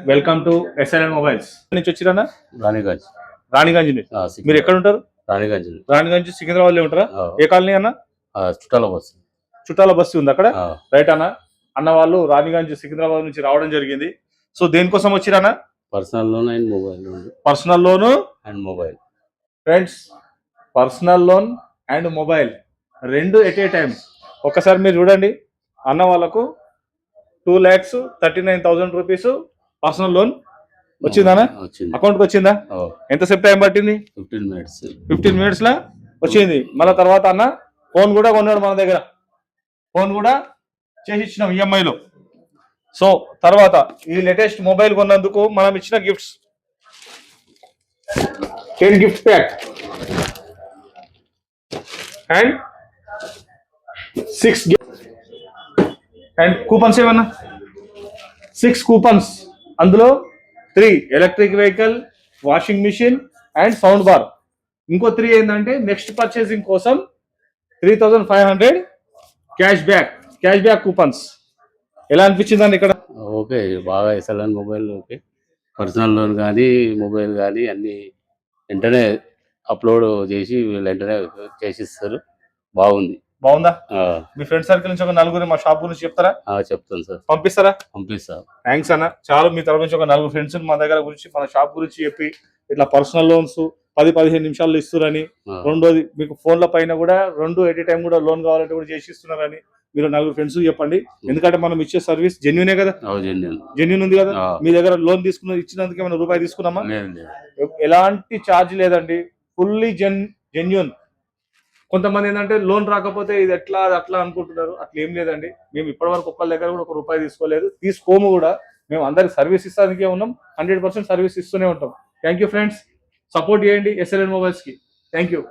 Welcome to SLN mobiles నుంచి వచ్చిరన్నా రాణిగంజ్. రాణిగంజ్ నుంచి. మీరు ఎక్కడ ఉంటారు? రాణిగంజ్. రాణిగంజ్ సికింద్రాబాద్ లో ఉంటారా? ఏ కాలనీ అన్న? చుట్టాల బస్సు. చుట్టాల బస్సు ఉంది అక్కడ. రైట్ అన్న. అన్న వాళ్ళు రాణిగంజ్ సికింద్రాబాద్ నుంచి రావడం జరిగింది. సో దేనికోసం వచ్చిరన్నా? Personal loan and mobile. Personal loan and mobile. Friends, personal loan and mobile రెండు ఎట్ ఏ టైం. ఒక్కసారి మీరు చూడండి, అన్న వాళ్ళకు 2,39,000 రూపీస్ పర్సనల్ లోన్ వచ్చిందా? అకౌంట్ కి వచ్చిందా? ఎంతసేపు టైం పట్టింది? 15 మినిట్స్ లా వచ్చింది. మళ్ళీ తర్వాత అన్న ఫోన్ కూడా కొన్నాడు మన దగ్గర. ఫోన్ కూడా చేసి ఇచ్చినాం ఈఎంఐలో. సో తర్వాత ఈ లేటెస్ట్ మొబైల్ కొన్నందుకు మనం ఇచ్చిన gifts 10 gift pack and 6 and coupons. ఏమన్నా 6 కూపన్స్. అందులో 3 electric vehicle, washing machine and sound bar. ఇంకో 3 ఏంటంటే నెక్స్ట్ పర్చేసింగ్ కోసం 3,500 క్యాష్ బ్యాక్ కూపన్స్. ఎలా అనిపించిందండి ఇక్కడ? ఓకే, బాగా SLN mobile. Okay, personal loan కానీ మొబైల్ కానీ అన్ని వెంటనే అప్లోడ్ చేసి వెంటనే చేసిస్తారు. బాగుందా? మీ ఫ్రెండ్ సర్కిల్ నుంచి ఒక నలుగురు మా షాప్ గురించి చెప్తారా? చెప్తాను సార్. పంపిస్తా. థ్యాంక్స్ అన్న. చాలా మీ తరఫు నుంచి ఒక 4 ఫ్రెండ్స్ మా దగ్గర గురించి మన షాప్ గురించి చెప్పి ఇట్లా పర్సనల్ లోన్స్ 10-15 నిమిషాల్లో ఇస్తున్నారని, రెండోది మీకు ఫోన్ల పైన కూడా 2 ఎట్ ఏ టైం కూడా లోన్ కావాలంటే కూడా చేసి ఇస్తున్నారని మీరు 4 ఫ్రెండ్స్ చెప్పండి. ఎందుకంటే మనం ఇచ్చే సర్వీస్ జెన్యూనే కదా? జెన్యూన్ ఉంది కదా? మీ దగ్గర లోన్ ఇచ్చినందుకు ఏమైనా రూపాయి తీసుకున్నామా? ఎలాంటి ఛార్జ్ లేదండి. Fully genuine. కొంతమంది ఏంటంటే లోన్ రాకపోతే ఇది ఎట్లా అట్లా అనుకుంటున్నారు. అట్లా ఏం లేదండి. మేము ఇప్పటివరకు ఒక్కళ్ళ దగ్గర కూడా 1 రూపాయి తీసుకోలేదు, తీసుకోము కూడా. మేము అందరికి సర్వీస్ ఇస్తానికే ఉన్నాం. 100% సర్వీస్ ఇస్తూనే ఉంటాం. Thank you friends. సపోర్ట్ చేయండి ఎస్ఎల్ఎన్ మొబైల్స్ కి. Thank you.